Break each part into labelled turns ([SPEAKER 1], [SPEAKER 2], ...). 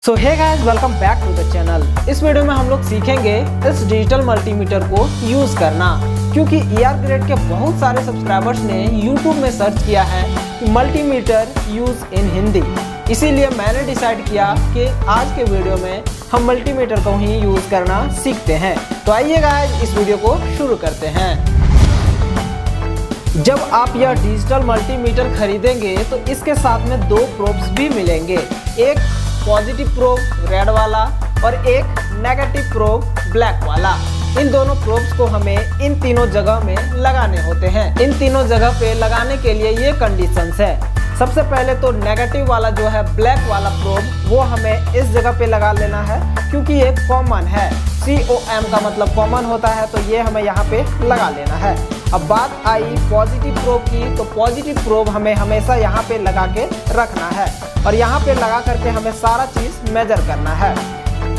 [SPEAKER 1] So hey guys, welcome back to the channel. इस video में हम लोग सीखेंगे इस डिजिटल मल्टीमीटर को यूज करना, क्योंकि ER ग्रेड के बहुत सारे सब्सक्राइबर्स ने YouTube में सर्च किया है कि मल्टीमीटर यूज इन हिंदी। इसीलिए मैंने डिसाइड किया कि आज के वीडियो में हम मल्टीमीटर को ही यूज करना सीखते हैं। तो आइए गाइस, इस वीडियो को शुरू करते हैं। जब आप यह डिजिटल मल्टीमीटर खरीदेंगे तो इसके साथ में दो प्रोब्स भी मिलेंगे, एक पॉजिटिव प्रोब रेड वाला और एक नेगेटिव प्रोब ब्लैक वाला। इन दोनों प्रोब्स को हमें इन तीनों जगह में लगाने होते हैं। इन तीनों जगह पे लगाने के लिए ये कंडीशंस है। सबसे पहले तो नेगेटिव वाला जो है ब्लैक वाला प्रोब, वो हमें इस जगह पे लगा लेना है, क्योंकि ये कॉमन है। COM का मतलब कॉमन होता है, तो ये हमें यहाँ पे लगा लेना है। अब बात आई पॉजिटिव प्रोब की, तो पॉजिटिव प्रोब हमें हमेशा यहाँ पे लगा के रखना है और यहाँ पे लगा करके हमें सारा चीज मेजर करना है,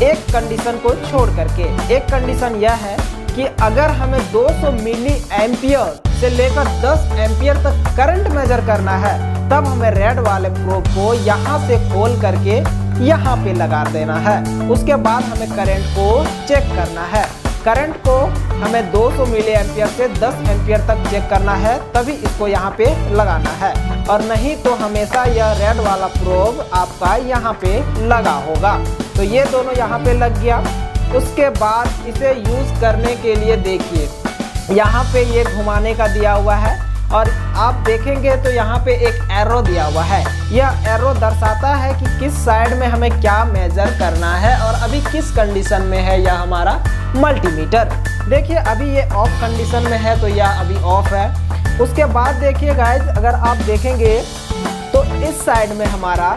[SPEAKER 1] एक कंडीशन को छोड़ करके। एक कंडीशन यह है कि अगर हमें 200 मिली एम्पियर से लेकर 10 एम्पियर तक करंट मेजर करना है, तब हमें रेड वाले प्रोब को यहाँ से खोल करके यहाँ पे लगा देना है। उसके बाद हमें करंट को चेक करना है। करंट को हमें 200 मिली एम्पियर से 10 एम्पियर तक चेक करना है, तभी इसको यहाँ पे लगाना है, और नहीं तो हमेशा यह रेड वाला प्रोब आपका यहाँ पे लगा होगा। तो ये दोनों यहाँ पे लग गया। उसके बाद इसे यूज करने के लिए देखिए, यहाँ पे ये घुमाने का दिया हुआ है और आप देखेंगे तो यहाँ पे एक एरो दिया हुआ है। यह एरो दर्शाता है कि किस साइड में हमें क्या मेजर करना है और अभी किस कंडीशन में है यह हमारा मल्टीमीटर। देखिए अभी ये ऑफ कंडीशन में है, तो यह अभी ऑफ है। उसके बाद देखिए गाइज, अगर आप देखेंगे तो इस साइड में हमारा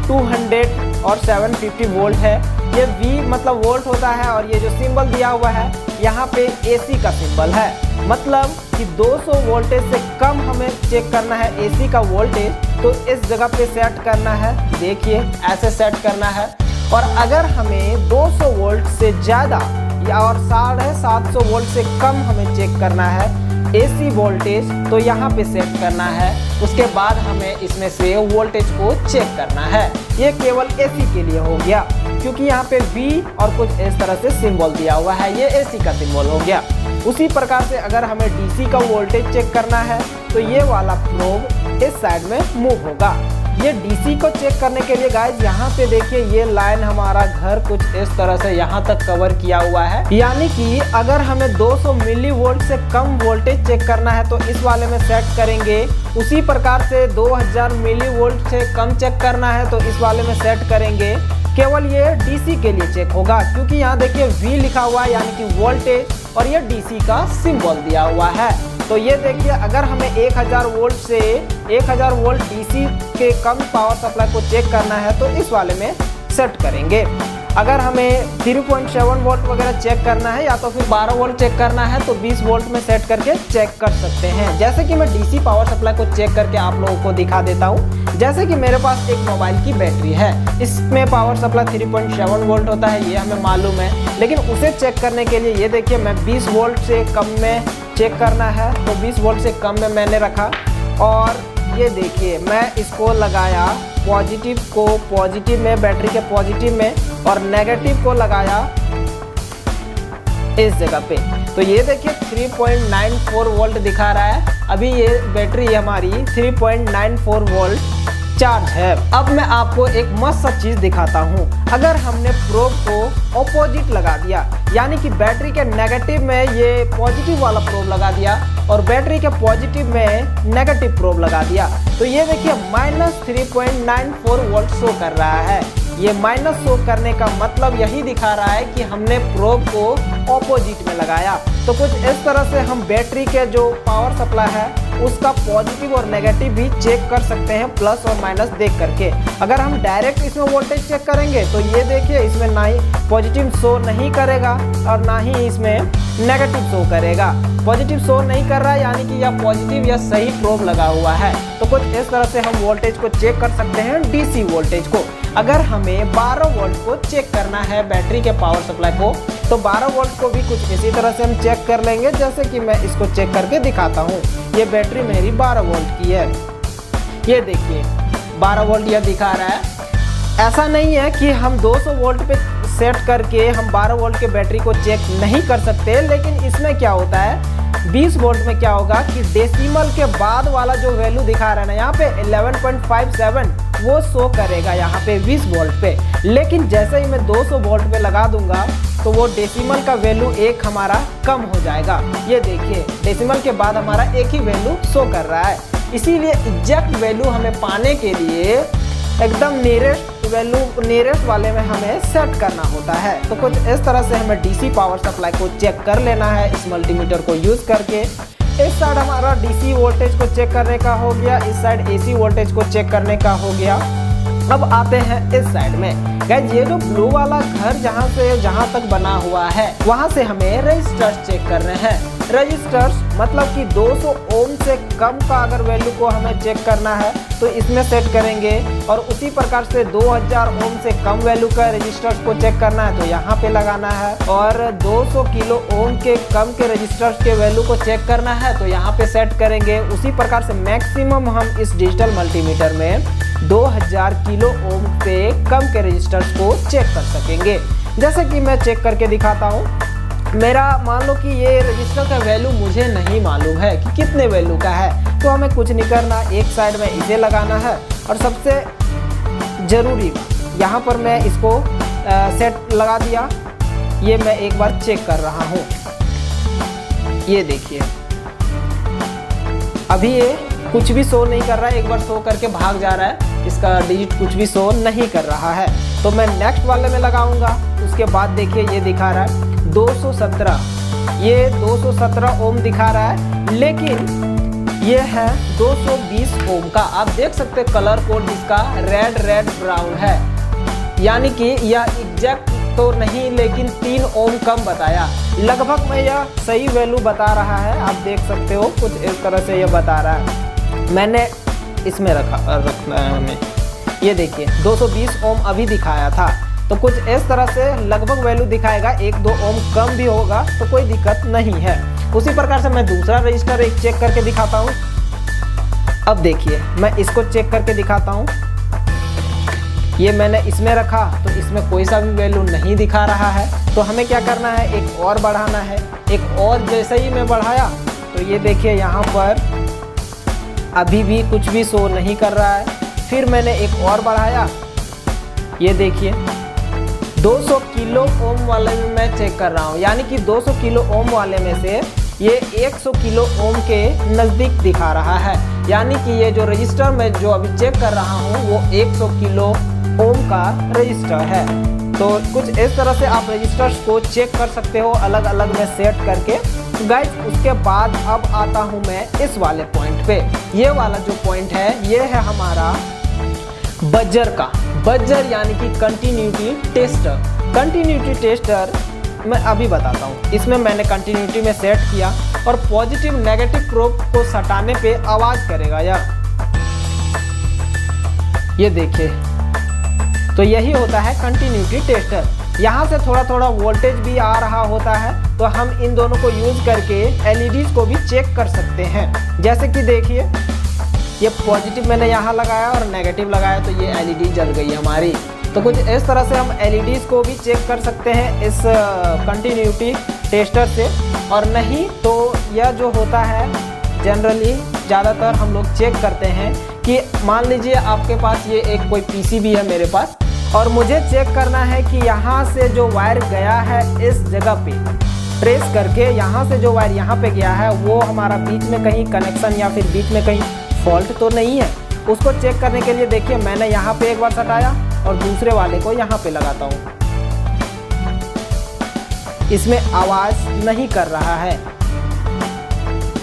[SPEAKER 1] 200 और 750 वोल्ट है। ये V मतलब वोल्ट होता है, और ये जो सिंबल दिया हुआ है यहाँ पे AC का सिंबल है, मतलब कि 200 वोल्टेज से कम हमें चेक करना है AC का वोल्टेज, तो इस जगह पे सेट करना है। देखिए ऐसे सेट करना है। और अगर हमें 200 वोल्ट से ज़्यादा या और 750 वोल्ट से कम हमें चेक करना है AC वोल्टेज, तो यहाँ पे सेट करना है। उसके बाद हमें इसमें से वोल्टेज को चेक करना है। ये केवल AC के लिए हो गया, क्योंकि यहाँ पे V और कुछ इस तरह से सिंबल दिया हुआ है, ये AC का सिंबल हो गया। उसी प्रकार से अगर हमें DC का वोल्टेज चेक करना है, तो ये वाला प्रोब इस साइड में मूव होगा। ये DC को चेक करने के लिए गाइज, यहाँ पे देखिए ये लाइन हमारा घर कुछ इस तरह से यहाँ तक कवर किया हुआ है, यानी कि अगर हमें 200 मिली वोल्ट से कम वोल्टेज चेक करना है तो इस वाले में सेट करेंगे। उसी प्रकार से 2000 मिली वोल्ट से कम चेक करना है तो इस वाले में सेट करेंगे। केवल ये DC के लिए चेक होगा, क्योंकि यहाँ देखिए V लिखा हुआ है, यानी कि वोल्टेज, और ये DC का सिंबल दिया हुआ है। तो ये देखिए अगर हमें 1000 वोल्ट से 1000 वोल्ट DC के कम पावर सप्लाई को चेक करना है तो इस वाले में सेट करेंगे। अगर हमें 3.7 वोल्ट वगैरह चेक करना है या तो फिर 12 वोल्ट चेक करना है तो 20 वोल्ट में सेट करके चेक कर सकते हैं। जैसे कि मैं DC पावर सप्लाई को चेक करके आप लोगों को दिखा देता हूँ। जैसे कि मेरे पास एक मोबाइल की बैटरी है, इसमें पावर सप्लाई 3.7 वोल्ट होता है, ये हमें मालूम है। लेकिन उसे चेक करने के लिए ये देखिए मैं 20 वोल्ट से कम में चेक करना है, तो 20 वोल्ट से कम में मैंने रखा, और ये देखिए मैं इसको लगाया पॉजिटिव को पॉजिटिव में, बैटरी के पॉजिटिव में, और नेगेटिव को लगाया इस जगह पे। तो ये देखिए 3.94 वोल्ट दिखा रहा है। अभी ये बैटरी हमारी 3.94 वोल्ट चार्ज है। अब मैं आपको एक मस्त सा चीज दिखाता हूँ। अगर हमने प्रोब को ऑपोजिट लगा दिया, यानी कि बैटरी के नेगेटिव में ये पॉजिटिव वाला प्रोब लगा दिया और बैटरी के पॉजिटिव में नेगेटिव प्रोब लगा दिया, तो ये देखिए -3.94 वोल्ट शो कर रहा है। ये माइनस शो करने का मतलब यही दिखा रहा है कि हमने प्रोब को ऑपोजिट में लगाया। तो कुछ इस तरह से हम बैटरी के जो पावर सप्लाई है उसका पॉजिटिव और नेगेटिव भी चेक कर सकते हैं, प्लस और माइनस देख करके। अगर हम डायरेक्ट इसमें वोल्टेज चेक करेंगे तो ये देखिए इसमें ना ही पॉजिटिव शो नहीं करेगा और ना ही इसमें नेगेटिव शो करेगा। पॉजिटिव शो नहीं कर रहा है, यानी कि यह पॉजिटिव या सही प्रोब लगा हुआ है। तो कुछ इस तरह से हम वोल्टेज को चेक कर सकते हैं, DC वोल्टेज को। अगर हमें 12 वोल्ट को चेक करना है बैटरी के पावर सप्लाई को, तो 12 वोल्ट को भी कुछ इसी तरह से हम चेक कर लेंगे, जैसे कि मैं इसको चेक करके दिखाता हूँ। ये बैटरी मेरी 12 वोल्ट की है, ये देखिए 12 वोल्ट यह दिखा रहा है। ऐसा नहीं है कि हम 200 वोल्ट पे सेट करके हम 12 वोल्ट के बैटरी को चेक नहीं कर सकते, लेकिन इसमें क्या होता है 20 वोल्ट में क्या होगा कि डेसिमल के बाद वाला जो वैल्यू दिखा रहा है ना यहाँ पे 11.57 वो शो करेगा यहाँ पे 20 वोल्ट पे। लेकिन जैसे ही मैं 200 वोल्ट पे लगा दूंगा तो वो डेसिमल का वैल्यू एक हमारा कम हो जाएगा। ये देखिए डेसिमल के बाद हमारा एक ही वैल्यू शो कर रहा है। इसीलिए एग्जैक्ट वैल्यू हमें पाने के लिए एकदम नियरेस्ट वाले में हमें सेट करना होता है। तो कुछ इस तरह से हमें डीसी पावर सप्लाई को चेक कर लेना है इस मल्टीमीटर को यूज करके। इस साइड हमारा डीसी वोल्टेज को चेक करने का हो गया, इस साइड एसी वोल्टेज को चेक करने का हो गया। अब आते हैं इस साइड में। गाइस ये जो ब्लू वाला घर जहाँ तक बना हुआ है वहाँ से हमें रजिस्टर्स चेक करने हैं। रजिस्टर्स मतलब कि 200 ओम से कम का अगर वैल्यू को हमें चेक करना है तो इसमें सेट करेंगे, और उसी प्रकार से 2000 ओम से कम वैल्यू का रजिस्टर्स को चेक करना है तो यहाँ पे लगाना है, और 200 किलो ओम के कम के रजिस्टर्स के वैल्यू को चेक करना है तो यहाँ पे सेट करेंगे। उसी प्रकार से मैक्सिमम हम इस डिजिटल मल्टीमीटर में 2000 किलो ओम से कम के रजिस्टर्स को चेक कर सकेंगे। जैसे कि मैं चेक करके दिखाता हूँ। मेरा मान लो कि ये रजिस्टर का वैल्यू मुझे नहीं मालूम है कि कितने वैल्यू का है, तो हमें कुछ नहीं करना, एक साइड में इसे लगाना है। और सबसे ज़रूरी यहाँ पर मैं इसको सेट लगा दिया। ये मैं एक बार चेक कर रहा हूँ। ये देखिए अभी ये कुछ भी शो नहीं कर रहा है, एक बार शो करके भाग जा रहा है, इसका डिजिट कुछ भी शो नहीं कर रहा है। तो मैं नेक्स्ट वाले में लगाऊंगा। उसके बाद देखिए ये दिखा रहा है 217, ये 217 ओम दिखा रहा है, लेकिन ये है 220 ओम का। आप देख सकते हैं कलर कोड इसका रेड ब्राउन है, यानी कि यह एग्जैक्ट तो नहीं लेकिन 3 ओम कम बताया। लगभग में यह सही वैल्यू बता रहा है, आप देख सकते हो कुछ इस तरह से यह बता रहा है। मैंने इसमें रखना है हमें। ये देखिए 220 ओम अभी दिखाया था, तो कुछ इस तरह से लगभग वैल्यू दिखाएगा। 1-2 ओम कम भी होगा तो कोई दिक्कत नहीं है। उसी प्रकार से मैं दूसरा रजिस्टर एक चेक करके दिखाता हूँ। अब देखिए मैं इसको चेक करके दिखाता हूँ। ये मैंने इसमें रखा तो इसमें कोई सा भी वैल्यू नहीं दिखा रहा है, तो हमें क्या करना है, एक और बढ़ाना है। एक और जैसे ही मैं बढ़ाया तो ये देखिए यहाँ पर अभी भी कुछ भी शो नहीं कर रहा है। फिर मैंने एक और बढ़ाया, ये देखिए 200 किलो ओम वाले में मैं चेक कर रहा हूँ, यानी कि 200 किलो ओम वाले में से ये 100 किलो ओम के नज़दीक दिखा रहा है। यानी कि ये जो रजिस्टर मैं जो अभी चेक कर रहा हूँ वो 100 किलो ओम का रजिस्टर है। तो कुछ इस तरह से आप रजिस्टर्स को चेक कर सकते हो अलग अलग में सेट करके। गाइस उसके बाद अब आता हूँ मैं इस वाले पॉइंट पे। ये वाला जो पॉइंट है ये है हमारा बजर का। बजर यानी कि कंटिन्यूटी टेस्टर। कंटिन्यूटी टेस्टर मैं अभी बताता हूँ। इसमें मैंने कंटिन्यूटी में सेट किया और पॉजिटिव नेगेटिव प्रोब को सटाने पे आवाज़ करेगा यार। ये देखिए, तो यही होता है कंटिन्यूटी टेस्टर। यहाँ से थोड़ा थोड़ा वोल्टेज भी आ रहा होता है, तो हम इन दोनों को यूज करके एलईडीज को भी चेक कर सकते हैं। जैसे कि देखिए ये पॉजिटिव मैंने यहाँ लगाया और नेगेटिव लगाया तो ये एलईडी जल गई हमारी। तो कुछ इस तरह से हम एलईडीज को भी चेक कर सकते हैं इस कंटिन्यूटी टेस्टर से। और नहीं तो यह जो होता है जनरली ज़्यादातर हम लोग चेक करते हैं कि मान लीजिए आपके पास ये एक कोई पीसीबी है मेरे पास, और मुझे चेक करना है कि यहाँ से जो वायर गया है इस जगह पे प्रेस करके यहाँ से जो वायर यहाँ पे गया है वो हमारा बीच में कहीं कनेक्शन या फिर बीच में कहीं फॉल्ट तो नहीं है। उसको चेक करने के लिए देखिए मैंने यहाँ पे एक बार सटाया और दूसरे वाले को यहाँ पे लगाता हूँ। इसमें आवाज़ नहीं कर रहा है।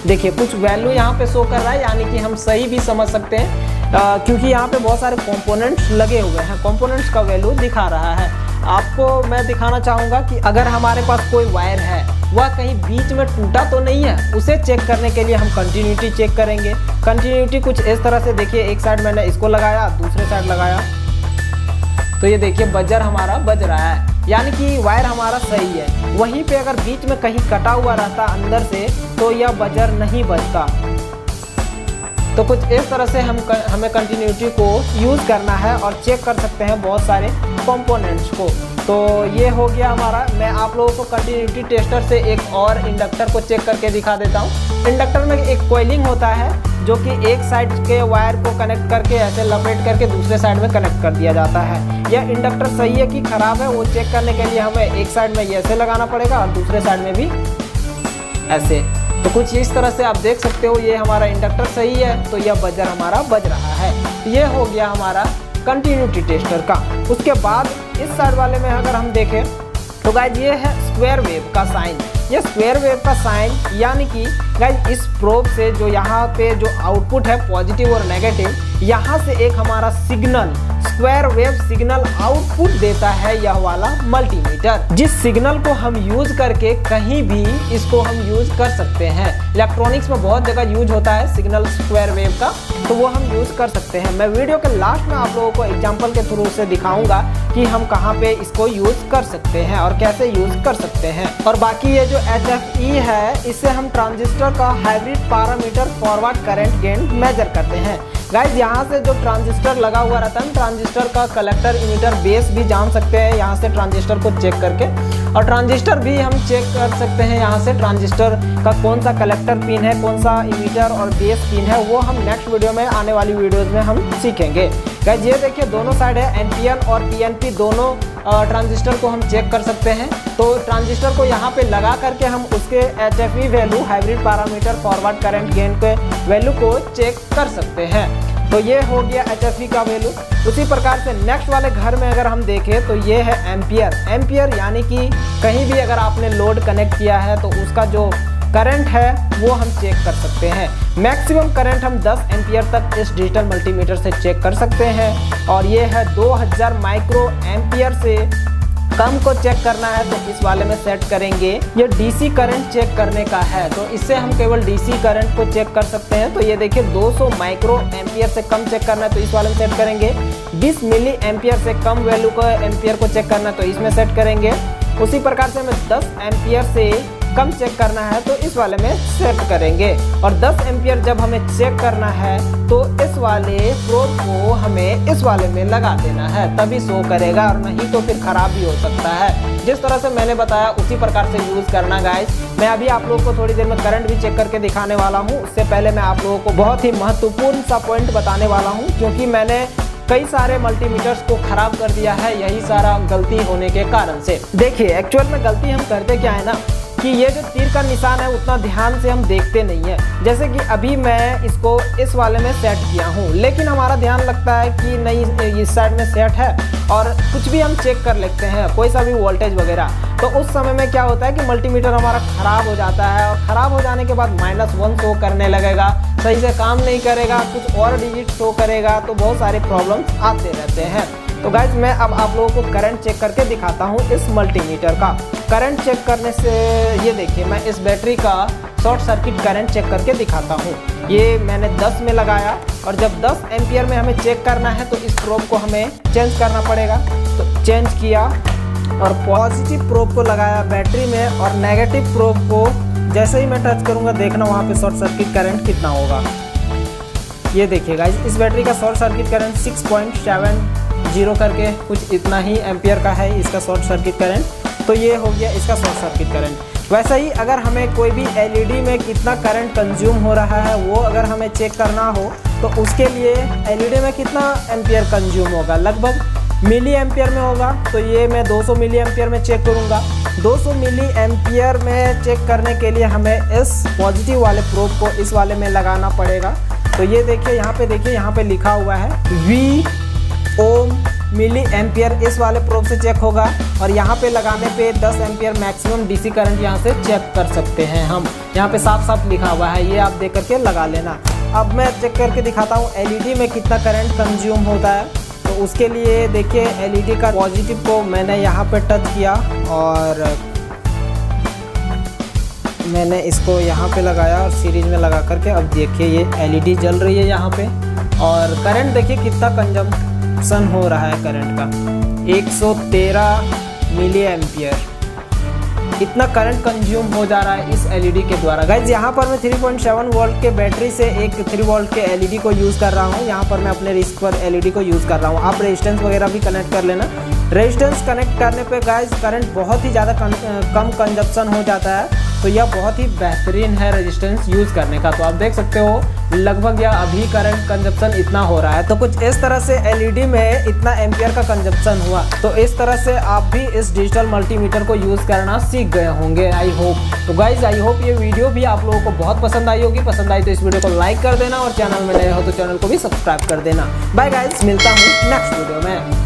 [SPEAKER 1] देखिए कुछ वैल्यू यहाँ पे शो कर रहा है, यानी कि हम सही भी समझ सकते हैं क्योंकि यहाँ पे बहुत सारे कंपोनेंट्स लगे हुए हैं। कंपोनेंट्स का वैल्यू दिखा रहा है। आपको मैं दिखाना चाहूँगा कि अगर हमारे पास कोई वायर है वह कहीं बीच में टूटा तो नहीं है, उसे चेक करने के लिए हम कंटिन्यूटी चेक करेंगे। कंटिन्यूटी कुछ इस तरह से देखिए, एक साइड मैंने इसको लगाया, दूसरे साइड लगाया, तो ये देखिए बजर हमारा बज रहा है, यानी कि वायर हमारा सही है। वहीं पे अगर बीच में कहीं कटा हुआ रहता अंदर से तो यह बजर नहीं बजता। तो कुछ इस तरह से हमें कंटिन्यूटी को यूज़ करना है और चेक कर सकते हैं बहुत सारे कंपोनेंट्स को। तो ये हो गया हमारा। मैं आप लोगों को कंटिन्यूटी टेस्टर से एक और इंडक्टर को चेक करके दिखा देता हूँ। इंडक्टर में एक कॉइलिंग होता है जो कि एक साइड के वायर को कनेक्ट करके ऐसे लपेट करके दूसरे साइड में कनेक्ट कर दिया जाता है। यह इंडक्टर सही है कि ख़राब है वो चेक करने के लिए हमें एक साइड में ये ऐसे लगाना पड़ेगा और दूसरे साइड में भी ऐसे। तो कुछ इस तरह से आप देख सकते हो ये हमारा इंडक्टर सही है, तो यह बजर हमारा बज रहा है। ये हो गया हमारा कंटिन्यूटी टेस्टर का। उसके बाद इस साइड वाले में अगर हम देखें तो गाइज ये है स्क्वायर वेव का साइन। ये स्क्वायर वेव का साइन यानी कि गाइज इस प्रोब से जो यहाँ पे जो आउटपुट है पॉजिटिव और नेगेटिव, यहाँ से एक हमारा signal square wave signal output देता है यह वाला मल्टीमीटर, जिस सिग्नल को हम यूज करके कहीं भी इसको हम यूज कर सकते हैं। इलेक्ट्रॉनिक्स में बहुत जगह यूज होता है सिग्नल स्क्वायर वेव का, तो वो हम यूज कर सकते हैं। मैं वीडियो के लास्ट में आप लोगों को एग्जांपल के थ्रू से दिखाऊंगा कि हम कहाँ पे इसको यूज कर सकते हैं और कैसे यूज कर सकते हैं। और बाकी ये जो HFE है, इससे हम ट्रांजिस्टर का hybrid parameter forward current gain measure करते हैं। गाइज यहाँ से जो ट्रांजिस्टर लगा हुआ रहता है, ट्रांजिस्टर का कलेक्टर इमीटर बेस भी जान सकते हैं यहाँ से ट्रांजिस्टर को चेक करके, और ट्रांजिस्टर भी हम चेक कर सकते हैं यहाँ से ट्रांजिस्टर का कौन सा कलेक्टर पिन है, कौन सा इमीटर और बेस पिन है, वो हम नेक्स्ट वीडियो में आने वाली वीडियोज में हम सीखेंगे। गाइज ये देखिए दोनों साइड है NPN और PNP, दोनों ट्रांजिस्टर को हम चेक कर सकते हैं। तो ट्रांजिस्टर को यहाँ पे लगा करके हम उसके HFE value hybrid parameter forward current gain के वैल्यू को चेक कर सकते हैं। तो ये हो गया HFE का वैल्यू। उसी प्रकार से नेक्स्ट वाले घर में अगर हम देखें तो ये है एम्पियर। एम्पियर यानी कि कहीं भी अगर आपने लोड कनेक्ट किया है तो उसका जो करंट है वो हम चेक कर सकते हैं। मैक्सिमम करंट हम 10 एम्पियर तक इस डिजिटल मल्टीमीटर से चेक कर सकते हैं। और ये है 2000 माइक्रो एम्पियर से कम को चेक करना है तो इस वाले में सेट करेंगे। ये डीसी करंट चेक करने का है, तो इससे हम केवल डीसी करंट को चेक कर सकते हैं। तो ये देखिए 200 माइक्रो एम्पियर से कम चेक करना है तो इस वाले में सेट करेंगे। 20 मिली एम्पियर से कम वैल्यू को एम्पियर को चेक करना है तो इसमें सेट करेंगे। उसी प्रकार से हमें 10 एम्पियर से कम चेक करना है तो इस वाले में सेट करेंगे। और 10 एम्पियर जब हमें चेक करना है तो इस वाले प्रोब को हमें इस वाले में लगा देना है, तभी शो करेगा, और नहीं तो फिर खराब भी हो सकता है। जिस तरह से मैंने बताया उसी प्रकार से यूज करना गाइस। मैं अभी आप लोगों को थोड़ी देर में करंट भी चेक करके दिखाने वाला हूँ। उससे पहले मैं आप लोगों को बहुत ही महत्वपूर्ण सा पॉइंट बताने वाला हूँ, क्योंकि मैंने कई सारे मल्टीमीटर्स को खराब कर दिया है यही सारा गलती होने के कारण से। देखिए एक्चुअल में गलती हम करते क्या है ना, कि ये जो तीर का निशान है उतना ध्यान से हम देखते नहीं है। जैसे कि अभी मैं इसको इस वाले में सेट किया हूँ, लेकिन हमारा ध्यान लगता है कि नहीं इस साइड में सेट है, और कुछ भी हम चेक कर लेते हैं कोई सा भी वोल्टेज वगैरह, तो उस समय में क्या होता है कि मल्टीमीटर हमारा ख़राब हो जाता है। और ख़राब हो जाने के बाद -1 शो करने लगेगा, सही से काम नहीं करेगा, कुछ और डिजिट शो करेगा, तो बहुत सारे प्रॉब्लम्स आते रहते हैं। तो गाइज मैं अब आप लोगों को करंट चेक करके दिखाता हूँ इस मल्टीमीटर का। करंट चेक करने से ये देखिए मैं इस बैटरी का शॉर्ट सर्किट करंट चेक करके दिखाता हूँ। ये मैंने 10 में लगाया, और जब 10 एम्पियर में हमें चेक करना है तो इस प्रोब को हमें चेंज करना पड़ेगा। तो चेंज किया और पॉजिटिव प्रोब को लगाया बैटरी में, और नेगेटिव प्रोब को जैसे ही मैं टच करूँगा देखना वहाँ पे शॉर्ट सर्किट करंट कितना होगा। ये देखिएगा इस बैटरी का शॉर्ट सर्किट करंट 6.70 करके कुछ इतना ही एम्पियर का है इसका शॉर्ट सर्किट करंट। तो ये हो गया इसका शॉर्ट सर्किट करंट। वैसे ही अगर हमें कोई भी एलईडी में कितना करंट कंज्यूम हो रहा है वो अगर हमें चेक करना हो तो उसके लिए एलईडी में कितना एम्पियर कंज्यूम होगा, लगभग मिली एम्पियर में होगा। तो ये मैं 200 मिली एम्पियर में चेक करूँगा। 200 मिली एम्पियर में चेक करने के लिए हमें इस पॉजिटिव वाले प्रोब को इस वाले में लगाना पड़ेगा। तो ये देखिए यहाँ पे लिखा हुआ है V ओम मिली एम्पियर, इस वाले प्रोब से चेक होगा। और यहाँ पे लगाने पे 10 एम्पियर मैक्सिमम डीसी करंट यहाँ से चेक कर सकते हैं हम। यहाँ पे साफ साफ लिखा हुआ है, ये आप देख करके लगा लेना। अब मैं चेक करके दिखाता हूँ एलईडी में कितना करंट कंज्यूम होता है। तो उसके लिए देखिए एलईडी का पॉजिटिव को मैंने यहाँ पे टच किया और मैंने इसको यहाँ पे लगाया और सीरीज में लगा करके अब देखिए ये एलईडी जल रही है यहाँ पे। और करंट देखिए कितना कंजम्पशन हो रहा है करंट का, 113 मिली एम्पियर। इतना करंट कंज्यूम हो जा रहा है इस एलईडी के द्वारा। गाइज यहाँ पर मैं 3.7 वोल्ट के बैटरी से एक 3 वोल्ट के एलईडी को यूज़ कर रहा हूँ। यहाँ पर मैं अपने रिस्क पर एलईडी को यूज़ कर रहा हूँ। आप रेजिस्टेंस वगैरह भी कनेक्ट कर लेना। रेजिस्टेंस कनेक्ट करने पे गाइज करंट बहुत ही ज़्यादा कम कंजप्शन हो जाता है, तो यह बहुत ही बेहतरीन है रेजिस्टेंस यूज़ करने का। तो आप देख सकते हो लगभग यह अभी करंट कंजप्शन इतना हो रहा है। तो कुछ इस तरह से एलईडी में इतना एम्पियर का कंजप्शन हुआ। तो इस तरह से आप भी इस डिजिटल मल्टीमीटर को यूज़ करना सीख गए होंगे आई होप। तो गाइज आई होप ये वीडियो भी आप लोगों को बहुत पसंद आई होगी। पसंद आई तो इस वीडियो को लाइक कर देना और चैनल में नए हो तो चैनल को भी सब्सक्राइब कर देना। बाय गाइज, मिलता हूँ नेक्स्ट वीडियो में।